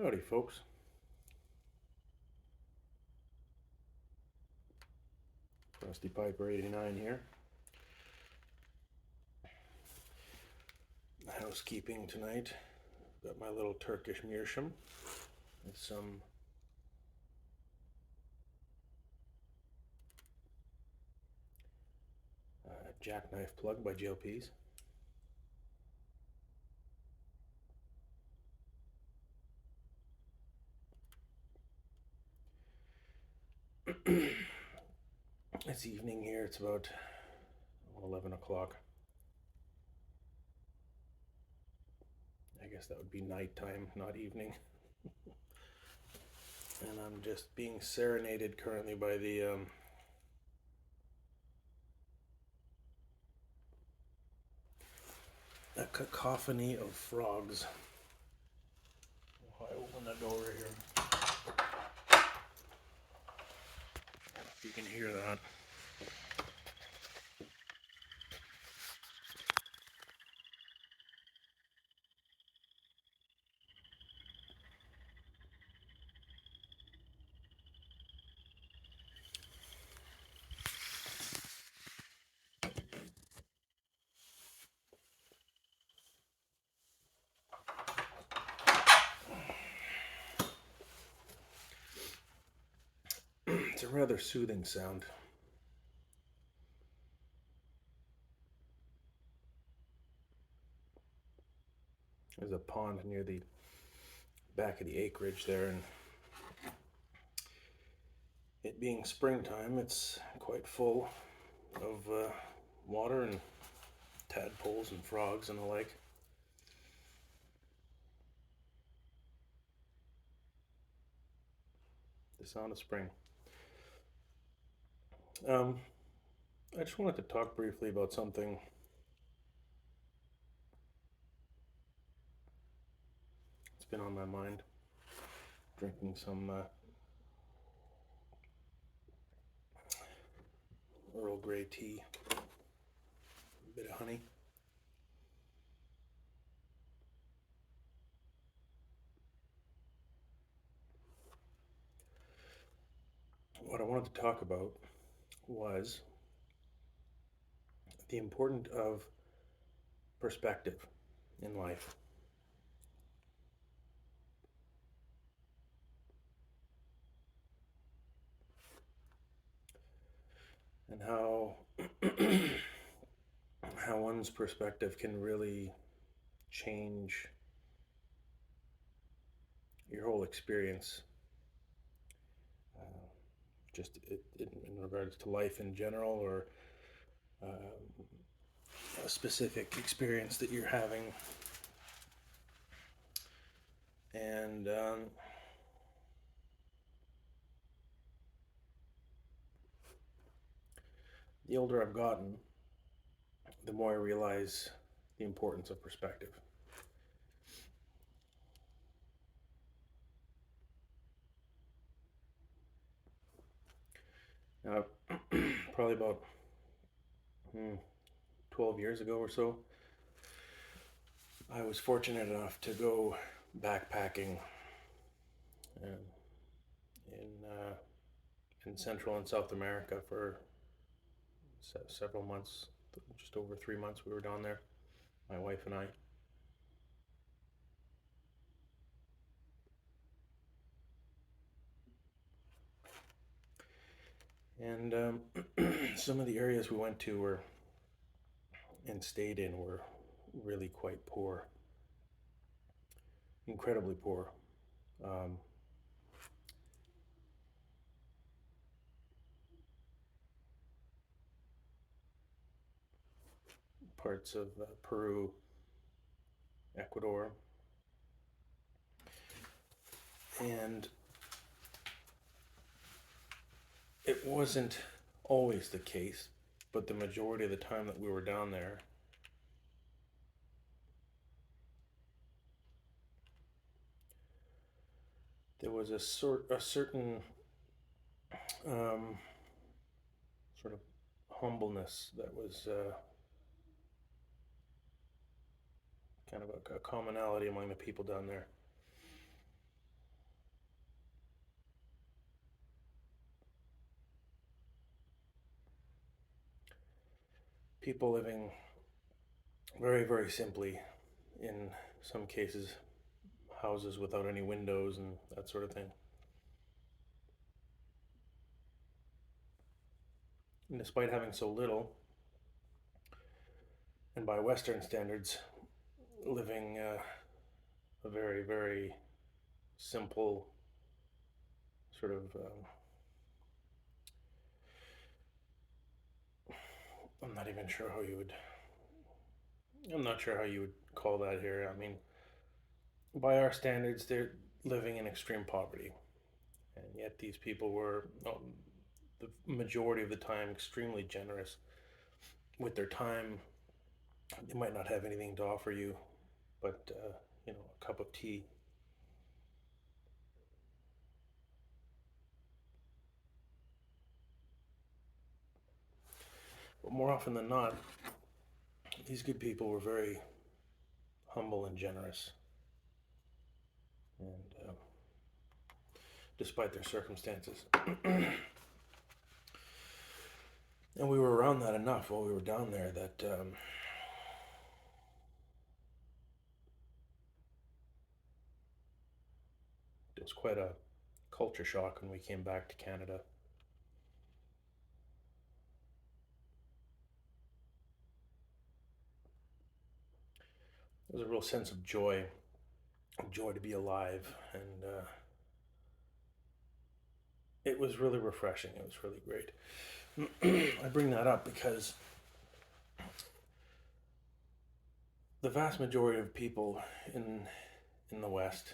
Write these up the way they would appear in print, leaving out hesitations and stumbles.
Howdy, folks. Rusty Piper 89 here. Housekeeping tonight. Got my little Turkish meerschaum with some Jackknife Plug by GLPs. It's evening here. It's about 11 o'clock. I guess that would be nighttime, not evening. And I'm just being serenaded currently by the a cacophony of frogs. I open the door here. If you can hear that. It's a rather soothing sound. There's a pond near the back of the acreage there, and it being springtime, it's quite full of water and tadpoles and frogs and the like. The sound of spring. I just wanted to talk briefly about something. It's been on my mind. Drinking some Earl Grey tea, a bit of honey. What I wanted to talk about was the importance of perspective in life. And how one's perspective can really change your whole experience, just in regards to life in general, or a specific experience that you're having. And the older I've gotten, the more I realize the importance of perspective. Now, probably about 12 years ago or so, I was fortunate enough to go backpacking in Central and South America for several months. Just over 3 months we were down there, my wife and I. And some of the areas we went to were and stayed in were really quite poor, incredibly poor. Um, Parts of Peru, Ecuador, and it wasn't always the case, but the majority of the time that we were down there, there was a certain sort of humbleness that was kind of a commonality among the people down there. people living very, very simply, in some cases, houses without any windows and that sort of thing. And despite having so little, and by Western standards, living a very, very simple sort of, I'm not even sure how you would, I'm not sure how you would call that here. I mean, by our standards, they're living in extreme poverty. And yet these people were, the majority of the time, extremely generous with their time. They might not have anything to offer you, but, a cup of tea. But more often than not, these good people were very humble and generous. And despite their circumstances. And we were around that enough while we were down there that it was quite a culture shock when we came back to Canada. There was a real sense of joy to be alive, and it was really refreshing. It was really great. I bring that up because the vast majority of people in the West,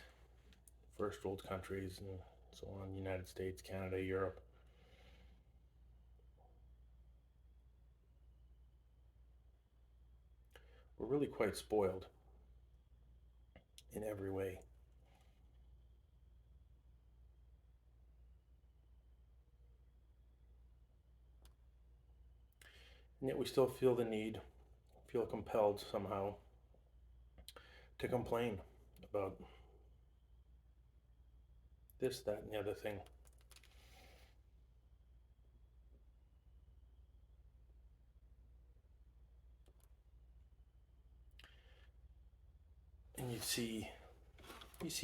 first world countries and so on, United States, Canada, Europe, were really quite spoiled in every way. And yet we still feel the need, feel compelled somehow to complain about this, that, and the other thing. And you see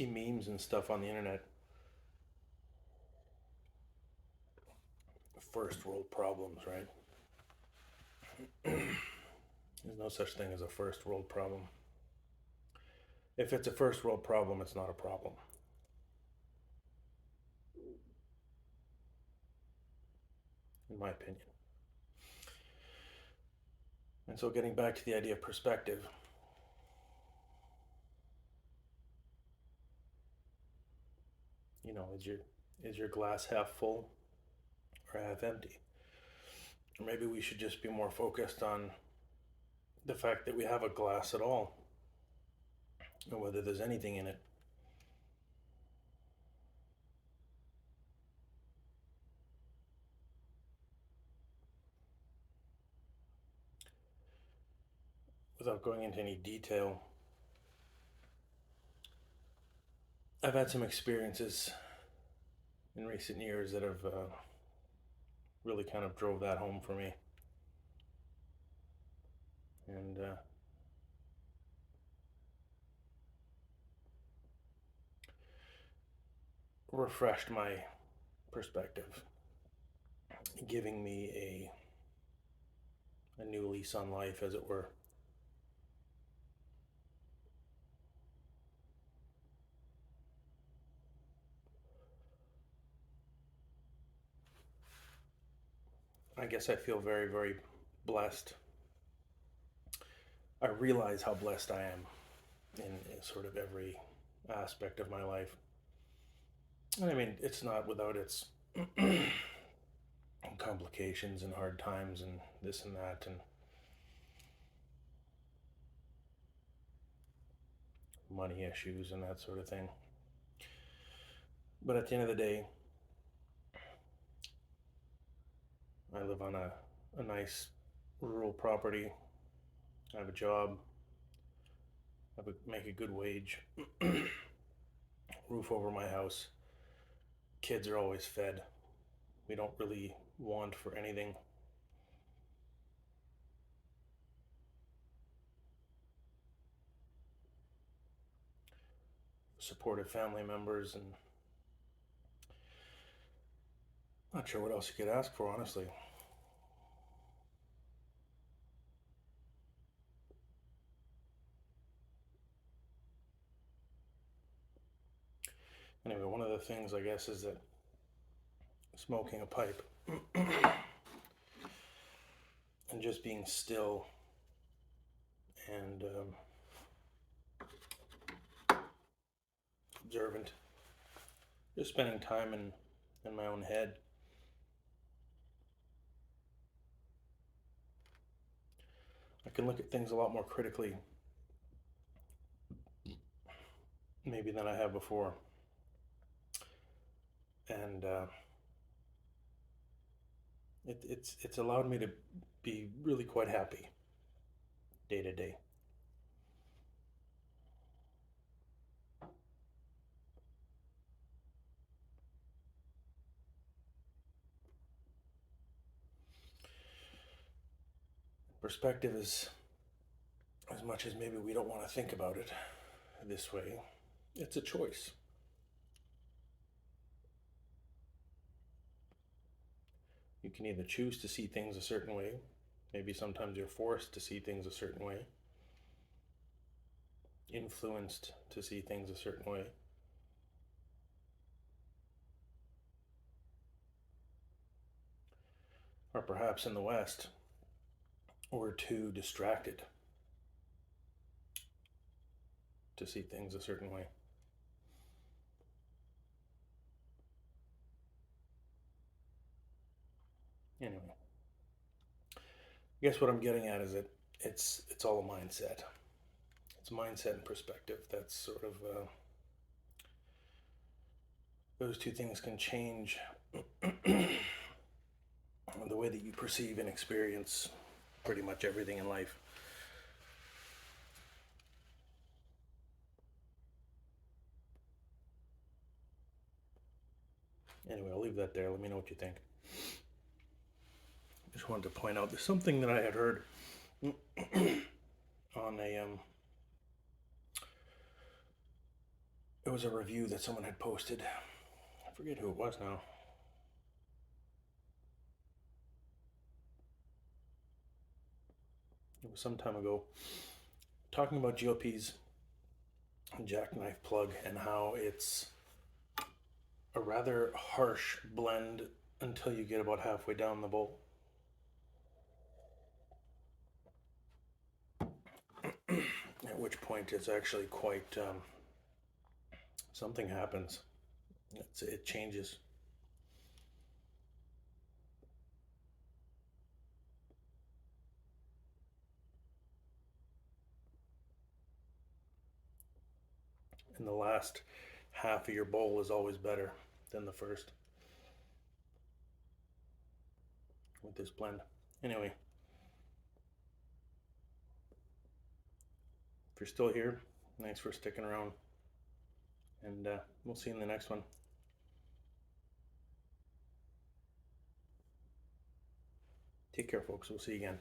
memes and stuff on the internet. First world problems, right? There's no such thing as a first world problem. If it's a first world problem, it's not a problem. In my opinion. And so getting back to the idea of perspective, is your glass half full or half empty? Or maybe we should just be more focused on the fact that we have a glass at all, and whether there's anything in it. Without going into any detail, I've had some experiences in recent years that have really kind of drove that home for me. And refreshed my perspective, giving me a new lease on life, as it were. I guess I feel very, very blessed. I realize how blessed I am in sort of every aspect of my life. And I mean, it's not without its complications and hard times and this and that and money issues and that sort of thing. But at the end of the day, I live on a nice rural property. I have a job. Make a good wage. Roof over my house. Kids are always fed. We don't really want for anything. supportive family members, and not sure what else you could ask for, honestly. Anyway, one of the things I guess is that smoking a pipe and just being still and observant, just spending time in my own head. I can look at things a lot more critically, maybe than I have before, and it's allowed me to be really quite happy day to day. Perspective is, as much as maybe we don't want to think about it this way, it's a choice. You can either choose to see things a certain way, maybe sometimes you're forced to see things a certain way, influenced to see things a certain way. Or perhaps in the West, we're too distracted to see things a certain way. Anyway, I guess what I'm getting at is that it's all a mindset. It's mindset and perspective. That's sort of those two things can change the way that you perceive and experience pretty much everything in life. Anyway, I'll leave that there. Let me know what you think. Just wanted to point out there's something that I had heard on a it was a review that someone had posted. I forget who it was now. It was some time ago, talking about GLP's jackknife plug and how it's a rather harsh blend until you get about halfway down the bowl. At which point it's actually quite something happens. It changes. And the last half of your bowl is always better than the first with this blend. Anyway, if you're still here, thanks for sticking around, and we'll see you in the next one. Take care, folks. We'll see you again.